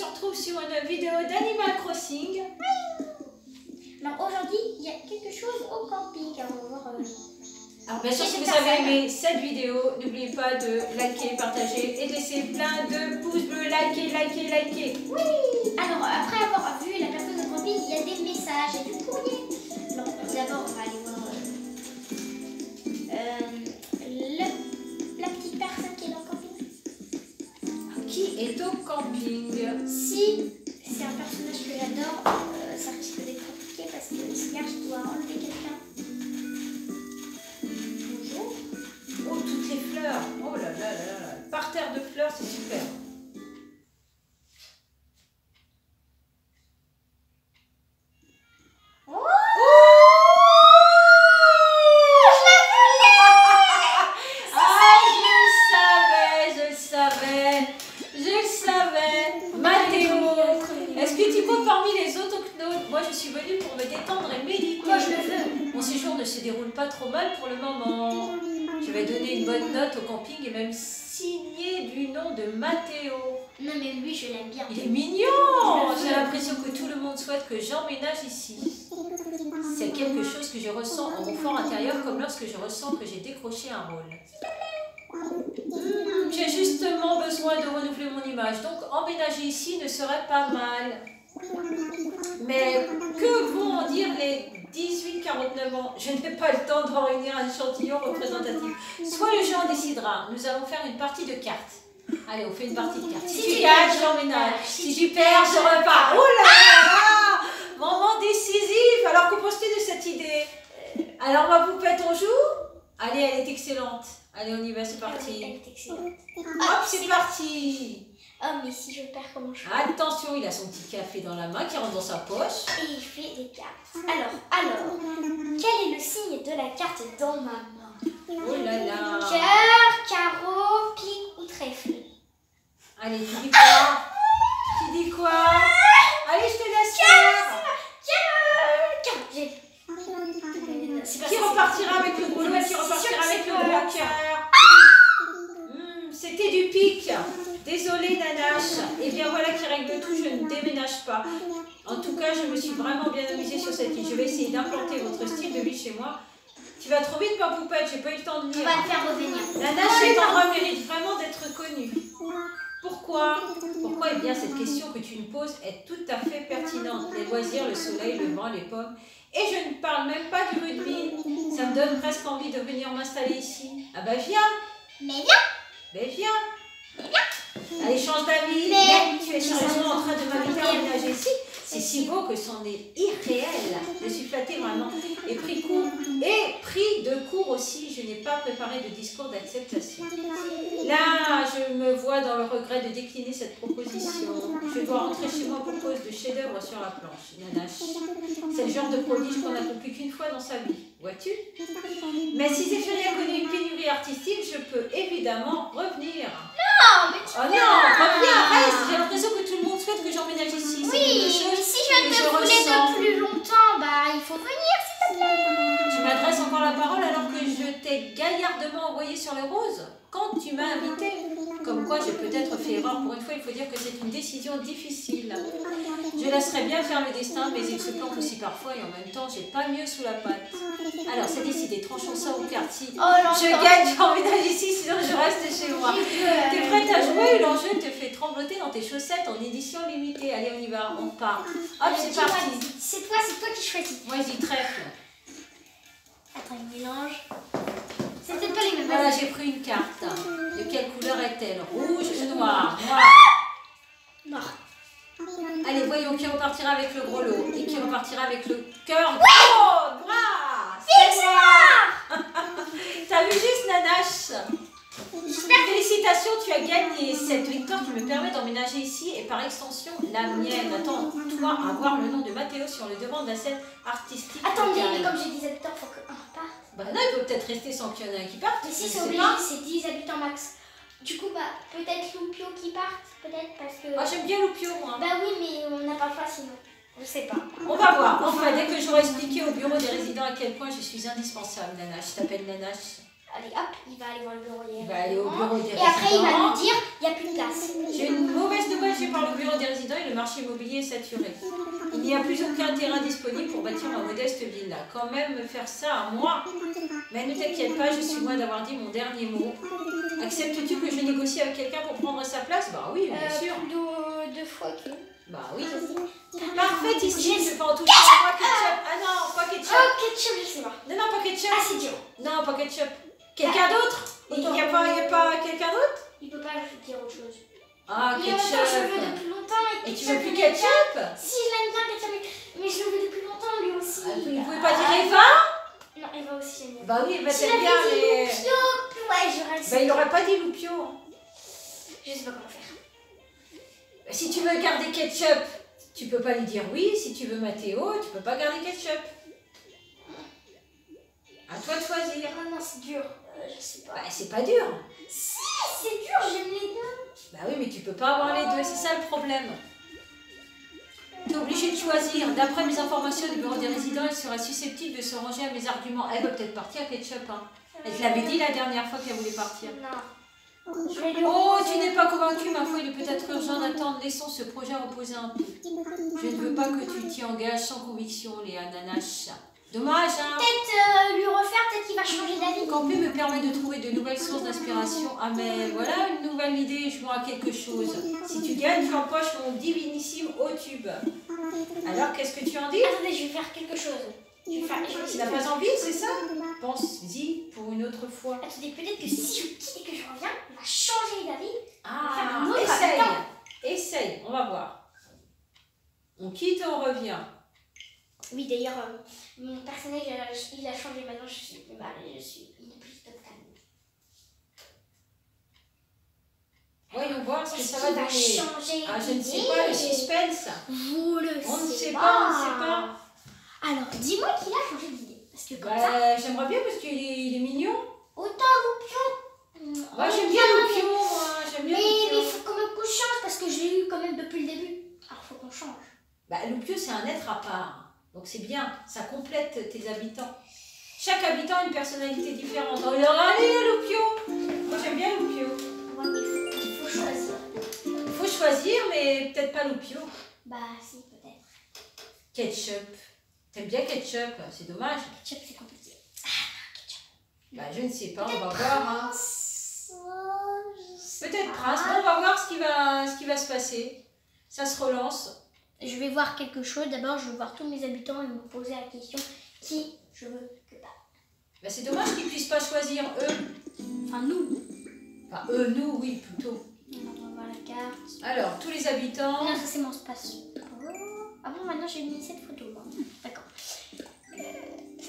se retrouve sur une vidéo d'Animal Crossing. Alors aujourd'hui, il y a quelque chose au camping. Alors on va voir. Alors bien sûr, si vous avez aimé cette vidéo, n'oubliez pas de liker, partager et de laisser plein de pouces bleus. Likez. Oui. Alors après avoir vu la personne au camping, il y a des messages et du courrier. Non, d'abord on va aller voir la petite personne qui est dans le camping. Qui est au camping? Si c'est un personnage que j'adore, ça risque d'être compliqué parce que là je dois enlever quelqu'un. Bonjour. Oh, toutes les fleurs. Oh là là là là. Parterre de fleurs, c'est super. Ne se déroule pas trop mal pour le moment. Je vais donner une bonne note au camping et même signer du nom de Mathéo. Non mais lui je l'aime bien. Il est mignon. J'ai l'impression que tout le monde souhaite que j'emménage ici. C'est quelque chose que je ressens en mon fort intérieur comme lorsque je ressens que j'ai décroché un rôle. J'ai justement besoin de renouveler mon image, donc emménager ici ne serait pas mal. Mais que vont en dire les 18-49 ans? Je n'ai pas le temps de réunir un échantillon représentatif. Soit le jeu en décidera. Nous allons faire une partie de cartes. Allez, on fait une partie de cartes. Si tu gagnes, j'emménage. Si tu perds, je repars. Oh là là! Moment décisif. Alors, que penses-tu de cette idée? Alors, ma poupette, on joue? Allez, elle est excellente. Allez, on y va, c'est parti. Elle est excellente. Hop, c'est parti. Oh, mais si je perds, comment je fais? Attention, il a son petit café dans la main qui rentre dans sa poche. Et il fait des cartes. Alors, quel est le signe de la carte dans ma main? Oh là là. Cœur, carreau, pique ou trèfle? Allez, tu dis quoi? Tu dis quoi? Allez, je te laisse faire. Qui repartira avec le gros lot et qui repartira avec le gros cœur? C'était du pic. Désolée, Nanache. Et bien voilà qui règle tout, je ne déménage pas. En tout cas, je me suis vraiment bien amusée sur cette île. Je vais essayer d'implanter votre style de vie chez moi. Tu vas trop vite, ma poupette, j'ai pas eu le temps de venir. On va le faire revenir. Nanache, cet endroit mérite vraiment d'être connu. Pourquoi? Pourquoi? Eh bien, cette question que tu me poses est tout à fait pertinente. Les loisirs, le soleil, le vent, les pommes. Et je ne parle même pas du rugby. Ça me donne presque envie de venir m'installer ici. Ah bah viens. Mais viens. Ben viens. Allez, change d'avis. Mais tu es sérieusement en train de m'inviter à emménager ici. C'est si beau que c'en est irréel. Je suis flattée vraiment. Et pris de court aussi, je n'ai pas préparé de discours d'acceptation. Là, je me vois dans le regret de décliner cette proposition. Je dois rentrer chez moi pour cause de chef-d'œuvre sur la planche. Nanache. C'est le genre de prodige qu'on n'accomplit qu'une fois dans sa vie. Vois-tu? Mais si Zéphyrie a connu une pénurie artistique, je peux évidemment revenir. Non, mais tu reviens, reste. J'ai l'impression que tout le monde souhaite que j'emménage ici. Oui, mais si je te voulais de plus longtemps, bah il faut venir s'il te plaît. Tu m'adresses encore la parole alors que je t'ai gaillardement envoyé sur les roses quand tu m'as invité. Comme quoi j'ai peut-être fait erreur. Pour une fois, il faut dire que c'est une décision difficile. Je laisserai bien faire le destin, mais il se plante aussi parfois et en même temps, j'ai pas mieux sous la patte. Alors, c'est décidé, tranchons ça au quartier. Je gagne, j'emménage ici, sinon je reste chez moi. T'es prête à jouer? L'enjeu te fait trembloter dans tes chaussettes en édition limitée. Allez, on y va, on part. Hop, c'est parti. C'est toi qui choisis. Moi, j'y trèfle. Attends, il mélange. C'est peut-être pas les mêmes. Voilà, j'ai pris une carte. De quelle couleur est-elle? Rouge ou noir? Noir. Allez, voyons qui repartira avec le gros lot et qui repartira avec le cœur. Oh, bras! C'est noir! T'as vu juste, Nanache? Félicitations, tu as gagné. Cette victoire qui me permet d'emménager ici et par extension la mienne. Attends-toi à voir le nom de Mathéo sur le devant de la scène artistique. Attends, mais comme je disais tout à l'heure, faut qu'un parte. Bah non, il peut peut-être rester sans qu'il y en ait un qui parte. Mais si c'est obligé, c'est 10 habitants max. Du coup, bah peut-être Loupio qui parte, peut-être parce que... Ah, j'aime bien Loupio, moi. Bah oui, mais on n'a pas le choix sinon. Je sais pas. On va voir. Enfin, dès que j'aurai expliqué au bureau des résidents à quel point je suis indispensable, Nanache. Je t'appelle Nanache. Allez, hop, il va aller voir le bureau des Il va aller au bureau des Et après, il va résidents. nous dire, il n'y a plus de place. J'ai une mauvaise nouvelle, je pars au bureau des résidents et le marché immobilier est saturé. Il n'y a plus aucun terrain disponible pour bâtir ma modeste villa. Quand même me faire ça à moi. Mais ne t'inquiète pas, je suis loin d'avoir dit mon dernier mot. Acceptes-tu que je négocie avec quelqu'un pour prendre sa place? Bah oui, bien sûr. Deux fois que... Bah oui. Parfait, ici, je peux en toucher un. Pas ketchup. Ah non, pas ketchup. Oh, ketchup, je sais pas. Non, non, pas ketchup. Ah, c'est dur. Non, pas ketchup. Quelqu'un d'autre? Il n'y a pas quelqu'un d'autre? Il peut pas dire autre chose. Ah, Mais en même temps, je le veux ketchup. depuis longtemps. Et tu veux plus ketchup? Si, je l'aime bien, ketchup, mais je le veux depuis longtemps, lui aussi. Vous ne pouvez pas dire Eva? Non, Eva aussi, j'aime bien. Bah oui, Eva Si t'aime bien, dit mais... Loupio, ouais, j'aurais le Bah il n'aurait pas dit Loupio. Je sais pas comment faire. Si tu veux garder ketchup, tu peux pas lui dire oui. Si tu veux Mathéo, tu peux pas garder ketchup. À toi de choisir. Ah non, c'est dur. Je sais pas. Bah c'est pas dur. Si, c'est dur, j'aime les deux. Bah oui, mais tu peux pas avoir les deux, c'est ça le problème. Tu es obligé de choisir. D'après mes informations du bureau des résidents, elle serait susceptible de se ranger à mes arguments. Elle va peut-être partir, ketchup. Hein. Elle te l'avait dit la dernière fois qu'elle voulait partir. Non. Je vais lui Oh, reposer. tu n'es pas convaincu, ma foi, il est peut-être urgent d'attendre. Laissons ce projet reposer un peu. Je ne veux pas que tu t'y engages sans conviction, Léa Nanache. Dommage, hein. Peut-être lui refaire, peut-être qu'il va changer d'avis. Campé me permet de trouver de nouvelles sources d'inspiration. Ah mais voilà une nouvelle idée, jouons à quelque chose. Si tu gagnes, tu empoches mon divinissime au tube. Alors qu'est-ce que tu en dis? Attendez, je vais faire quelque chose. Je vais faire... Tu n'as pas envie, c'est ça? Pense-y pour une autre fois. Attendez, peut-être que si je quitte et que je reviens, il va changer d'avis. Ah, un autre essaye, habitant. essaye, on va voir. On quitte et on revient. Oui, d'ailleurs, mon personnage, il a changé. Maintenant, je suis plus mal. Il est plus top calme. Voyons voir ce que Est-ce ça va qu'il va donner. changer Ah, je ne sais d'idée? pas, le suspense. Vous le On ne savez sait pas, on ne sait pas. Alors, dis-moi qu'il a changé d'idée. Parce que comme ça, Bah, j'aimerais bien parce qu'il est mignon. autant Loupio. Moi, j'aime bien Loupio, moi. J'aime bien Mais il Loupio. faut quand même qu'on change parce que je l'ai eu quand même depuis le début. Alors, faut qu'on change. Bah, Loupio, c'est un être à part. Donc, c'est bien. Ça complète tes habitants. Chaque habitant a une personnalité différente. Oh, alors, allez, Loupio. Moi, j'aime bien Loupio. Ouais, mais il faut choisir. Il faut choisir, mais peut-être pas Loupio. Bah, si, peut-être. Ketchup. T'aimes bien ketchup? C'est dommage. Ketchup, c'est compliqué. Bah, je ne sais pas. On va voir. Hein. Je sais Peut-être pas. Prince. Bon, on va voir ce qui va se passer. Ça se relance. Je vais voir quelque chose. D'abord, je vais voir tous mes habitants et me poser la question qui je veux que pas. Bah, c'est dommage qu'ils puissent pas choisir eux. Enfin, nous. Enfin, eux, nous, oui, plutôt. Alors, on va voir la carte. Alors, tous les habitants. Non, ça c'est mon space. Ah bon, maintenant j'ai mis cette photo. Moi. D'accord.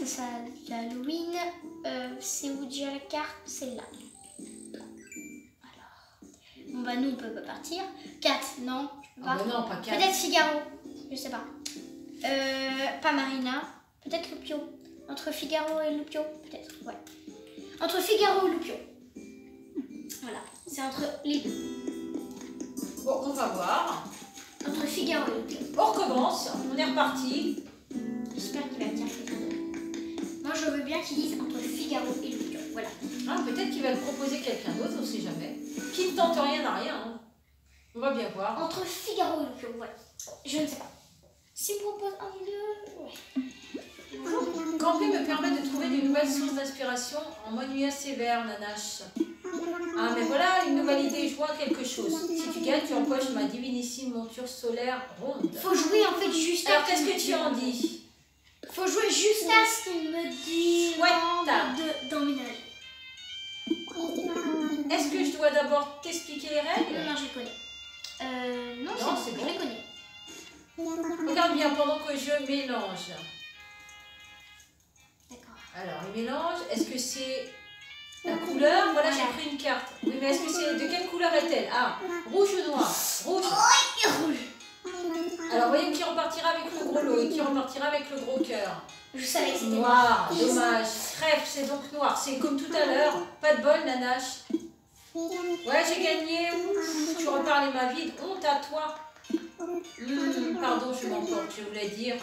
Ça, l'Halloween. C'est où déjà la carte? Celle-là. Alors. Bon, bah, nous, on peut pas partir. 4, non, je peux Ah, pas. bah non, pas quatre. Peut-être Figaro. Je sais pas. Pas Marina. Peut-être Loupio. Entre Figaro et Loupio. Peut-être, ouais. Entre Figaro et Loupio. Voilà. C'est entre les deux. Bon, on va voir. Entre Figaro et Loupio. On recommence. On est reparti. J'espère qu'il va me dire quelqu'un d'autre. Moi, je veux bien qu'il dise entre Figaro et Loupio. Voilà. Ah, peut-être qu'il va te proposer quelqu'un d'autre, on sait jamais. Qui ne tente rien n'a rien. Hein. On va bien voir. Entre Figaro et Loupio, voilà. Je ne sais pas. S'il me propose un des deux, ouais. Campé me permet de trouver de nouvelles sources d'inspiration en monument sévère, Nanache. Ah, mais voilà, une nouvelle idée, je vois quelque chose. Si tu gagnes, tu empoches ma divinissime monture solaire ronde. Faut jouer en fait juste Alors, à qu'est-ce que tu en dis? Faut jouer juste à ce qu'il me dit d'emménager. Est-ce que je dois d'abord t'expliquer les règles? Non, je les connais. Non, Non, c'est c'est bon, bon. je les connais. Regarde bien pendant que je mélange. D'accord. Alors, le mélange, est-ce que c'est la couleur? Voilà, j'ai pris une carte. Oui, mais est-ce que c'est de quelle couleur est-elle? Ah, rouge ou noir? Rouge. Et rouge. Alors, voyez qui repartira avec le gros lot et qui repartira avec le gros cœur. Je savais que c'était Noir, dommage. Crève, c'est donc noir. C'est comme tout à l'heure. Pas de bol, Nanache. Ouais, j'ai gagné. Ouf, tu repars les mains vides. Honte à toi. Pardon, je m'emporte, je voulais dire,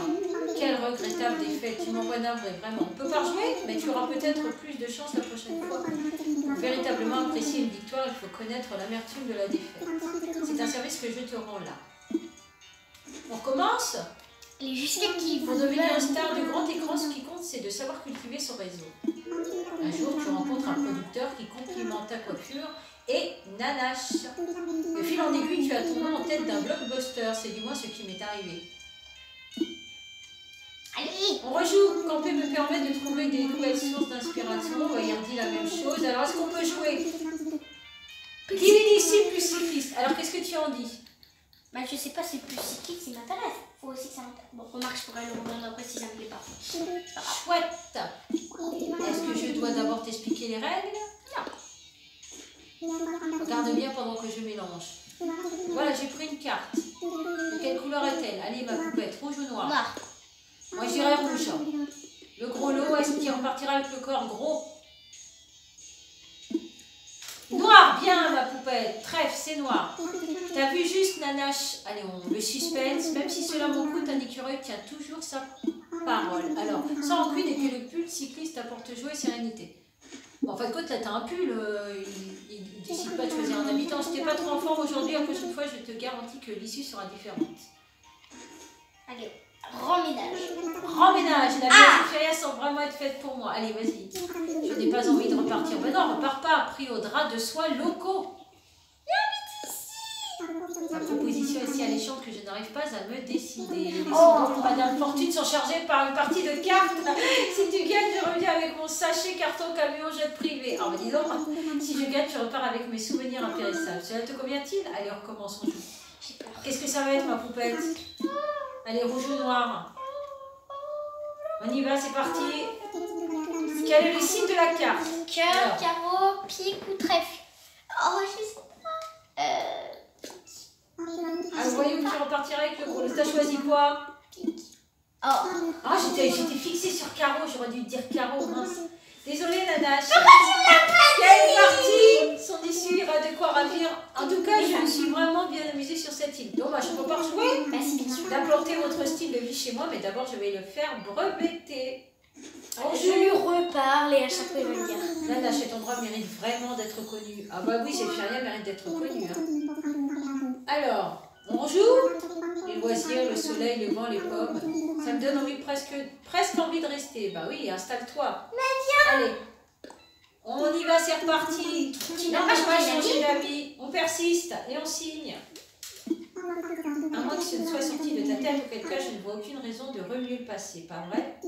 quelle regrettable défaite, tu m'envoies navré, vraiment. On peut pas jouer, mais tu auras peut-être plus de chance la prochaine fois. Pour véritablement apprécier une victoire, il faut connaître l'amertume de la défaite. C'est un service que je te rends là. On recommence? Les justificatifs. Pour devenir une star de grand écran, ce qui compte, c'est de savoir cultiver son réseau. Un jour, tu rencontres un producteur qui complimente ta coiffure et nanache. De fil en aiguille, tu as ton nom en tête d'un blockbuster. C'est du moins ce qui m'est arrivé. Allez. On rejoue. Camper me permet de trouver des nouvelles sources d'inspiration. Voyard dit la même chose. Alors, est-ce qu'on peut jouer? Divinity plus cycliste. Alors, qu'est-ce que tu en dis? Bah, je sais pas, c'est plus cyclique qui m'intéresse. Faut aussi que ça m'intéresse. Bon, remarque, je pourrais le reprendre après si ça me plaît pas. Chouette. Est-ce que je dois d'abord t'expliquer les règles? Non. Regarde bien pendant que je mélange. Voilà, j'ai pris une carte. De quelle couleur est-elle? Allez, ma poupette, rouge ou noir? Noir. Moi, je dirais rouge. Le gros lot, est-ce qu'il repartira avec le corps gros? Noir, bien, ma poupette. Trèfle, c'est noir. T'as vu juste, Nanache? Allez, le suspense. Même si cela m'en coûte, un écureuil tient toujours sa parole. Alors, sans rancune et que le pull cycliste apporte joie et sérénité. Bon, en fin de compte, là, t'as un pull. Il décide pas de choisir un habitant. Si t'es pas trop en forme aujourd'hui, la prochaine fois, je te garantis que l'issue sera différente. Allez, remménage. Remménage. La vie et Firia sont vraiment être faites pour moi. Allez, vas-y. Je n'ai pas envie de repartir. Ben non, repars pas. Pris au drap de soie locaux. Ma proposition est si alléchante que je n'arrive pas à me décider. Les sondages pour Madame Fortune sont chargés par une partie de cartes. Si tu gagnes, je reviens avec mon sachet, carton, camion, jet privé. Alors, dis donc, si je gagne, je repars avec mes souvenirs impérissables. Cela te convient-il? Allez, on recommence, on joue. Qu'est-ce que ça va être, ma poupette? Allez, rouge ou noir? On y va, c'est parti. Quel est le signe de la carte? Cœur, carreau, pique ou trèfle. Oh, je sais pas. Ah, voyons que tu repartiras avec le gros. T'as choisi quoi? Oh. Ah, j'étais fixée sur carreau, j'aurais dû te dire carreau, mince. Désolée, Nanache. Quelle partie? Son issue ira de quoi ravir. En tout cas, je me suis vraiment bien amusée sur cette île. Donc, je ne peux pas rejouer. D'implanter votre style de vie chez moi, mais d'abord, je vais le faire breveter. Je lui reparle et à chaque fois, il va me dire. Nanache, ton droit mérite vraiment d'être connu. Ah bah oui, Zéphiria mérite d'être connu. Hein. Alors, on joue. Les loisirs, le soleil, le vent, les pommes. Ça me donne envie, presque envie de rester. Bah oui, installe-toi. Allez, on y va, c'est reparti. Tu n'as pas changé d'avis. On persiste et on signe. À moins que ce ne soit sorti de ta tête, auquel cas je ne vois aucune raison de remuer le passé, pas vrai?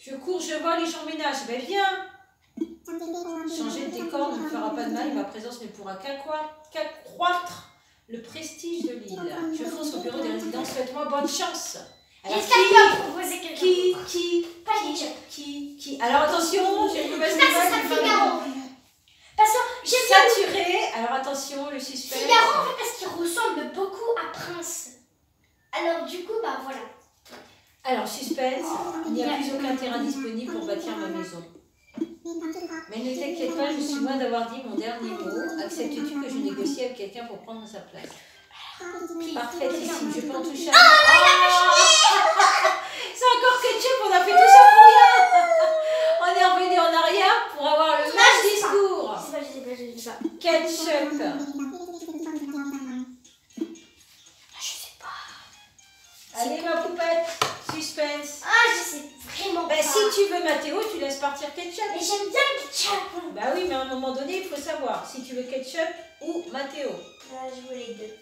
Je cours, je vole et j'emménage. Ben viens. Changer de décor ne me fera pas de mal et ma présence ne pourra qu'accroître le prestige de l'île. Je fonce au bureau des résidents, souhaite-moi bonne chance. Est-ce qu'elle peut proposer quelqu'un? Pas Qui? Alors attention, j'ai une mauvaise nouvelle. Figaro. Parce que j'aime bien. Saturé. Alors attention, le suspense. Figaro, en fait, parce qu'il ressemble beaucoup à Prince. Alors du coup, bah voilà. Alors suspense, il n'y a plus aucun terrain disponible pour bâtir ma maison. Mais ne t'inquiète pas, je suis loin d'avoir dit mon dernier mot. Acceptes-tu que je négocie avec quelqu'un pour prendre sa place? Parfaitissime, je peux en toucher un. C'est encore ketchup, on a fait tout ça pour rien. On est revenu en arrière pour avoir le même discours. Je sais pas. Ketchup. Je sais pas. Allez ma poupette, suspense. Ah, je sais vraiment pas. Si tu veux Mathéo, tu laisses partir ketchup. Mais j'aime bien le ketchup. Bah oui, mais à un moment donné, il faut savoir si tu veux ketchup ou Mathéo. Je veux les deux.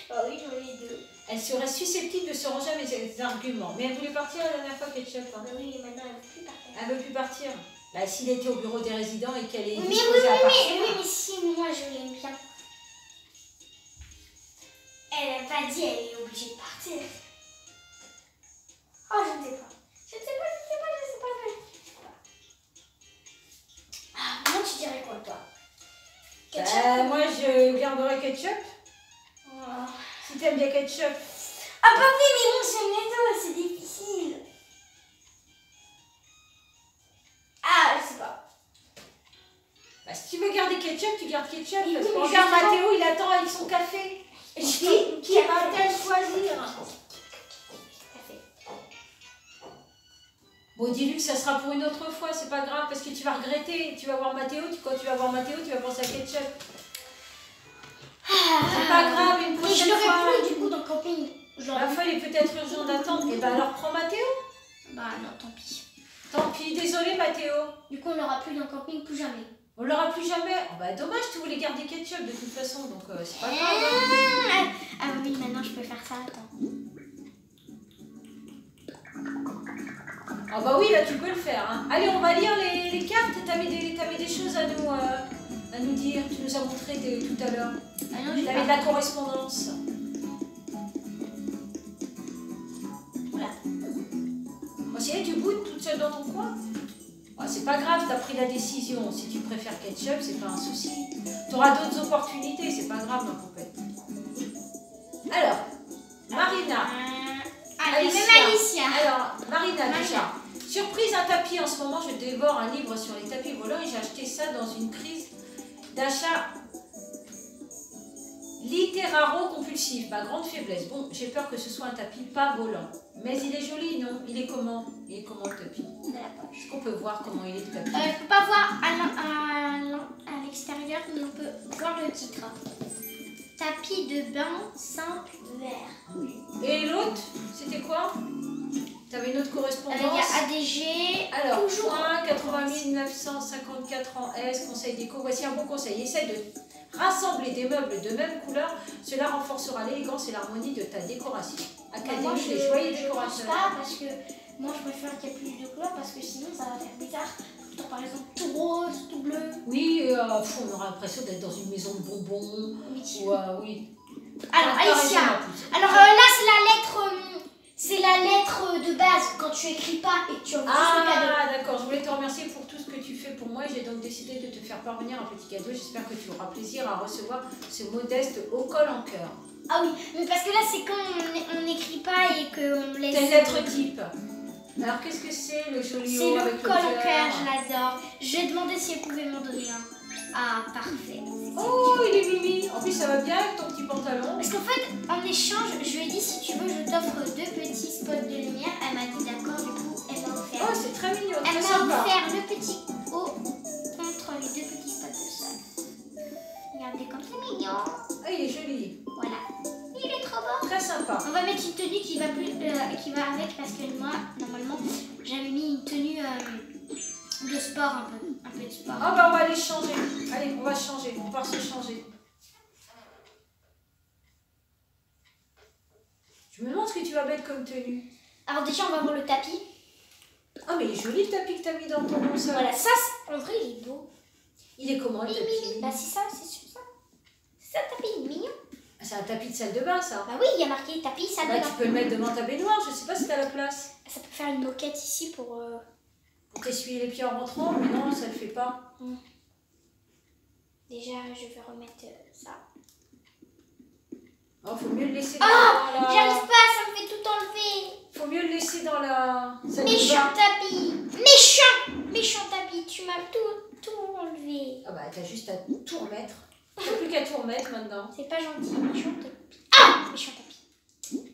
Oh oui, je veux les deux. Elle serait susceptible de se ranger à mes arguments. Mais elle voulait partir la dernière fois, ketchup. Hein. Oui, maintenant elle ne veut plus partir. Elle veut plus partir. Bah s'il était au bureau des résidents et qu'elle est Oui, disposée à partir. mais si moi je l'aime bien. Elle n'a pas dit elle est obligée de partir. Oh, je ne sais pas. Je ne sais pas. Ah, moi tu dirais quoi toi? Ketchup. Moi je garderais ketchup. Oh. Si t'aimes bien ketchup. Ah bah oui, mais moi j'aime les deux, c'est difficile. Ah, je sais pas. Bah si tu veux garder ketchup, tu gardes ketchup. Oui, Parce que mais regarde, justement- Mathéo, il attend avec son café. Qui va-t-elle choisir? Bon, dis-lui que ça sera pour une autre fois, c'est pas grave, parce que tu vas regretter. Tu vas voir Mathéo, quand tu vas voir Mathéo, tu vas penser à ketchup. C'est pas grave, une Mais je prochaine l'aurais fois. plus du coup dans le camping. Je l'aurais La fois, il est peut-être urgent d'attendre. Et ben alors, prends Mathéo. Bah non, tant pis. Tant pis, désolé Mathéo. Du coup, on l'aura plus dans le camping, plus jamais. On l'aura plus jamais. Oh, bah dommage, tu voulais garder ketchup de toute façon, donc c'est pas grave. Ah oui, maintenant je peux faire ça, attends. Ah bah oui, là tu peux le faire. Hein. Allez, on va lire les cartes. T'avais des choses à nous dire. Tu nous as montré tout à l'heure. Ah non, j'ai T'avais de pas. la correspondance. Voilà. Bon, si tu goûtes toute seule dans ton coin. Ah, c'est pas grave, t'as pris la décision. Si tu préfères ketchup, c'est pas un souci. T'auras d'autres opportunités, c'est pas grave, ma poupette. Alors, Marina. Allez, même Alicia. Alors, Marina, déjà. Surprise, un tapis. En ce moment, je dévore un livre sur les tapis volants et j'ai acheté ça dans une crise d'achat littéraro-compulsif. Ma grande faiblesse. Bon, j'ai peur que ce soit un tapis pas volant. Mais il est joli, non? Il est comment? Il est comment le tapis? Est-ce qu'on peut voir comment il est le tapis? On peut pas voir à l'extérieur, mais on peut voir le titre. Tapis de bain simple vert. Et l'autre, c'était quoi? T'avais une autre Il correspondance? y a ADG. Alors, toujours. point 80 954 en S, conseil déco. Voici un bon conseil. Essaye de rassembler des meubles de même couleur. Cela renforcera l'élégance et l'harmonie de ta décoration. Académie Moi, des joyeux je pense décorateurs. pas parce que moi je préfère qu'il y ait plus de couleurs parce que sinon ça va faire bizarre. Tout le temps, par exemple, tout rose, tout bleu. Oui, on aura l'impression d'être dans une maison de bonbons. Oui. Ou, oui. Alors, T'as raison, Alicia. ma pouce. Alors là, c'est la lettre de base quand tu écris pas et que tu envoies juste le cadeau. Ah, d'accord. Je voulais te remercier pour tout ce que tu fais pour moi. J'ai donc décidé de te faire parvenir un petit cadeau. J'espère que tu auras plaisir à recevoir ce modeste haut col en cœur. Ah oui, mais parce que là c'est quand on n'écrit pas et qu'on laisse. C'est une lettre type. Alors qu'est-ce que c'est le joli C'est haut le avec col en le cœur, je l'adore. Je vais demander si elle pouvait m'en donner un. Ah, parfait. Oh, il est mimi. En plus, ça va bien avec ton petit pantalon. Parce qu'en fait, en échange, je lui ai dit si tu veux, je t'offre 2 petits spots de lumière. Elle m'a dit d'accord, du coup, elle m'a offert. Oh, c'est très mignon, Elle très m'a sympa. offert le petit haut contre les 2 petits spots de sol. Regardez comme c'est mignon. Ah, il est joli. Voilà. Il est trop beau. Très sympa. On va mettre une tenue qui va avec parce que moi, normalement, j'avais mis une tenue de sport un peu de sport. Ah, bah, on va aller changer. Allez, on va changer. On va se changer. Je me demande ce que tu vas mettre comme tenue. Alors déjà, on va voir le tapis. Ah, mais il est joli le tapis que tu as mis dans ton sol. Voilà, ça, en vrai, il est beau. Il est comment le tapis? Bah c'est ça, c'est sur ça. C'est ça le tapis, il est mignon. C'est un tapis de salle de bain, ça. Bah oui, il y a marqué tapis, ça Bah, tu peux le mettre devant ta baignoire. Je sais pas si tu as la place. Ça peut faire une moquette ici pour... Pour t'essuyer les pieds en rentrant, mais non, ça le fait pas. Déjà, je vais remettre ça. Oh, faut mieux le laisser Oh, dans la... j'arrive pas, ça me fait tout enlever. Faut mieux le laisser dans la salle de Méchant bain. tapis. Méchant tapis, tu m'as tout enlevé. Ah bah t'as juste à tout remettre. T'as plus qu'à tout remettre maintenant. C'est pas gentil, méchant tapis. Ah, méchant tapis.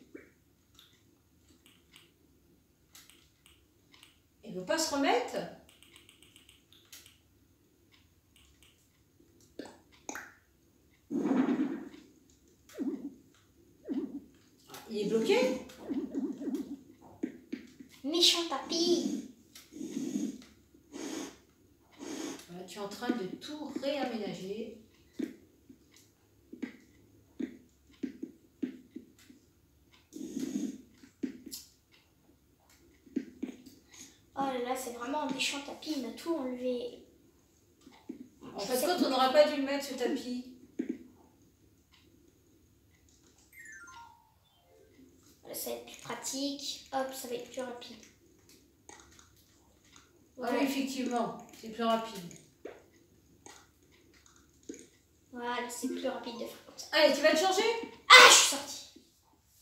Il veut pas se remettre? Il est bloqué? Méchant tapis. Voilà, tu es en train de tout réaménager. Oh là là, c'est vraiment un méchant tapis, il m'a tout enlevé. En fait, quand on n'aurait pas dû le mettre ce tapis. Ça va être plus pratique. Hop, ça va être plus rapide. Ah oui, effectivement, c'est plus rapide. Voilà, c'est plus rapide de faire comme ça. Allez, tu vas te changer? Ah, je suis sortie.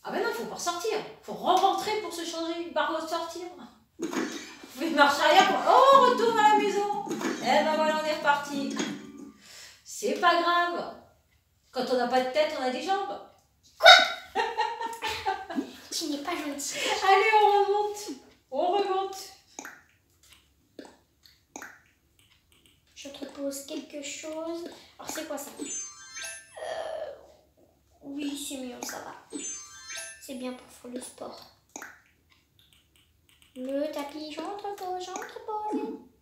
Ah ben non, faut pas ressortir. Faut re-rentrer pour se changer, pas ressortir. Vous pouvez marcher arrière pour... Oh, retour à la maison. Eh ben voilà, on est reparti. C'est pas grave. Quand on n'a pas de tête, on a des jambes. Tu n'es pas gentil. Allez, on remonte. On remonte. Je te pose quelque chose. Alors, c'est quoi ça? Oui, c'est mieux, ça va. C'est bien pour faire le sport. Le tapis, j'entrepose.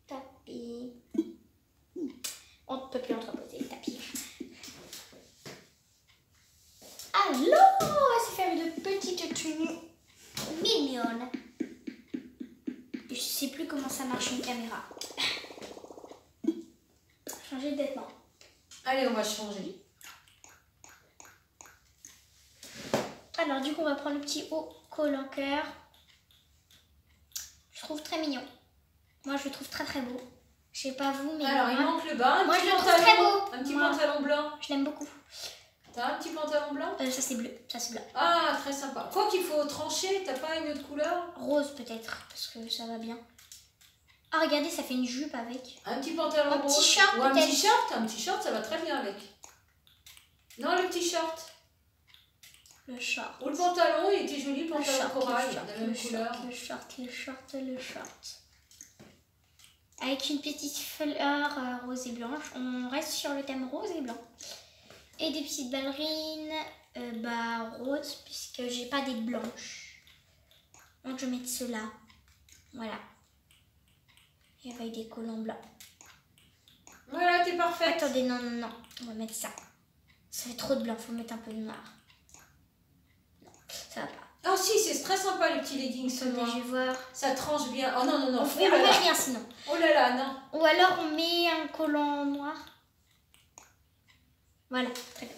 Tapis. On ne peut plus entreposer le tapis. Alors, on va se faire une petite tenue mignonne. Je sais plus comment ça marche une caméra. Changer de vêtements. Allez, on va changer. Alors, du coup, on va prendre le petit haut collant cœur. Je trouve très mignon. Moi, je le trouve très très beau. Je sais pas vous, mais Alors, il manque le bas. Moi, je le trouve très beau. Un petit Moi, pantalon blanc. je l'aime beaucoup. T'as un petit pantalon blanc? Ça, c'est bleu. Ça, c'est blanc. Ah, très sympa. Quoi qu'il faut trancher, t'as pas une autre couleur? Rose, peut-être, parce que ça va bien. Ah, regardez, ça fait une jupe avec. Un petit pantalon Un rose. petit short, Ou un peut-être. petit short. Un petit short, ça va très bien avec. Non, le petit short. Le short. Ou le pantalon, il était joli, Le pantalon short, corail, le de la même couleur. le short. Avec une petite fleur rose et blanche. On reste sur le thème rose et blanc. Et des petites ballerines roses, puisque j'ai pas des blanches. Donc je vais mettre cela. Voilà. Et avec des collants blancs. Voilà, t'es parfaite. Attendez, non. On va mettre ça. Ça fait trop de blanc, faut mettre un peu de noir. Non, ça va pas. Ah si, c'est très sympa les petits leggings ce Attendez, noir. je vais voir. Ça tranche bien. Oh non, On Oh fait là là. rien sinon. Oh là là, non. Ou alors on met un collant noir. Voilà, très bien.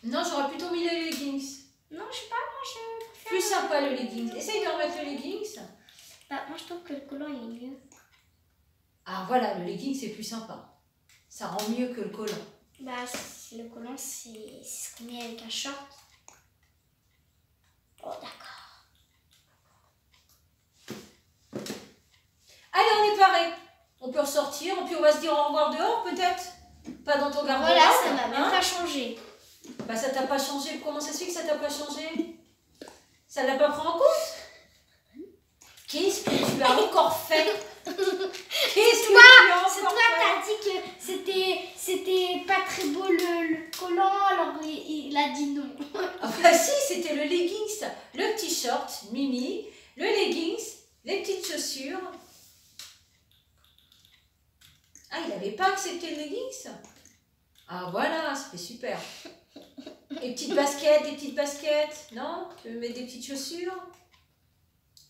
Non, j'aurais plutôt mis les leggings. Non, je sais pas, moi je préfère. Plus sympa le leggings. Essaye de remettre le leggings. Moi je trouve que le collant il est mieux. Ah voilà, le legging c'est plus sympa. Ça rend mieux que le collant. Le collant c'est ce qu'on met avec un short. Oh d'accord. Allez, on est paré. On peut ressortir, puis on va se dire au revoir dehors peut-être. Pas dans ton garde-robe. Voilà, ça m'a même hein. pas changé. Bah ça t'a pas changé. Comment ça se fait que ça t'a pas changé? Ça l'a pas pris en compte? Qu'est-ce que tu as encore fait? Qu'est-ce que tu as encore C'est toi, t'as dit que c'était pas très beau le collant, alors il a dit non. Ah bah si, c'était le leggings, le petit short, Mimi, le leggings, les petites chaussures. Ah, il n'avait pas accepté le leggings? Ah voilà, ça fait super. Et des petites baskets, non? Tu veux mettre des petites chaussures?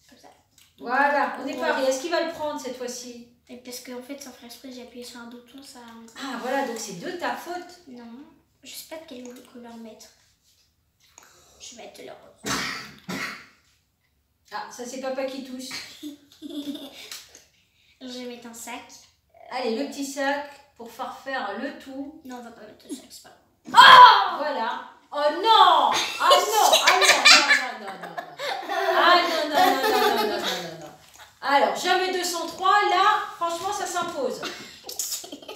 Comme ça. Voilà, on est paré. Est-ce qu'il va le prendre cette fois-ci? Et parce qu'en fait, sans faire exprès, j'ai appuyé sur un bouton, ça. Ah voilà, donc c'est de ta faute. Non, je sais pas de quelle couleur mettre. Je vais mettre le rose. Ah, ça c'est papa qui touche. Je vais mettre un sac. Allez, le petit sac pour faire le tout. Non, on va pas mettre le sac, c'est pas grave. Voilà. Oh non! Ah non! Ah non, non, non, non, non. Ah non, non, non, non, non, non, non, non, non. Alors, jamais 203, là, franchement, ça s'impose.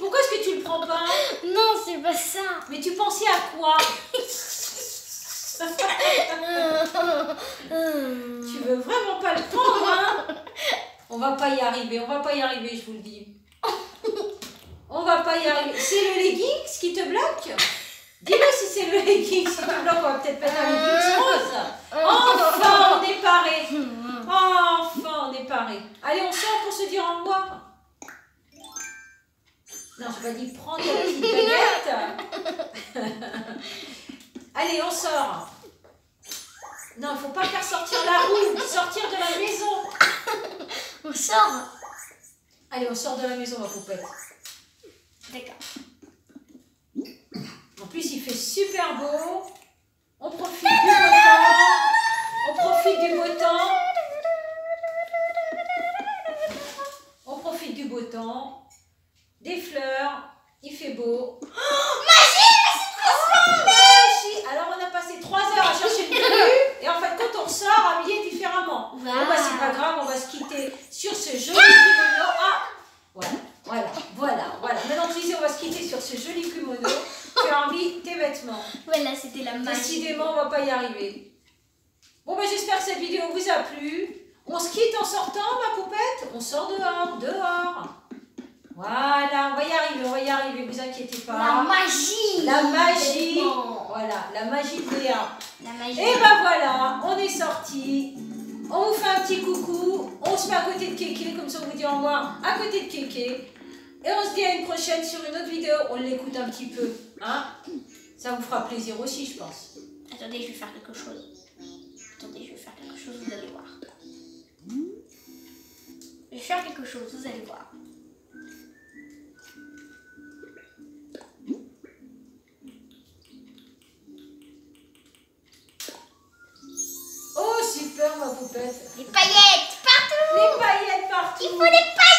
Pourquoi est-ce que tu le prends pas? Non, c'est pas ça. Mais tu pensais à quoi? Tu veux vraiment pas le prendre, hein? On va pas y arriver, je vous le dis. On va pas y arriver. C'est le leggings qui te bloque? Dis-moi si c'est le leggings qui te bloque, on va peut-être mettre un leggings rose. Enfin, on est paré. Enfin, on est paré. Allez, on sort pour se dire au revoir. Non, je pas dit prendre ta petite baguette. Allez, on sort. Non, il faut pas faire sortir la roue, sortir de la maison. On sort. Allez, on sort de la maison, ma poupette. D'accord. En plus, il fait super beau. On profite du beau temps. On profite du beau temps. On profite du beau temps. Des fleurs. Il fait beau. Magie! Alors, on a passé 3 heures à chercher le tenue. Et en fait, quand on ressort, habillé différemment. Wow. Bon, bah, c'est pas grave, on va se quitter sur ce joli kimono. Ah! Voilà. Maintenant, tu disais, on va se quitter sur ce joli kimono. magie. Décidément, on va pas y arriver. Bon, ben, j'espère que cette vidéo vous a plu. On se quitte en sortant, ma poupette. On sort dehors, dehors. Voilà, on va y arriver, vous inquiétez pas. La magie. La magie. Voilà, la magie de Léa. La magie. Et ben voilà, on est sorti. On vous fait un petit coucou. On se met à côté de Kéké, comme ça on vous dit au revoir à côté de Kéké. Et on se dit à une prochaine sur une autre vidéo. On l'écoute un petit peu, hein. Ça vous fera plaisir aussi, je pense. Attendez, je vais faire quelque chose. Vous allez voir. Je vais faire quelque chose, vous allez voir. Oh, super, ma poupette. Les paillettes partout. Les paillettes partout. Il faut des paillettes.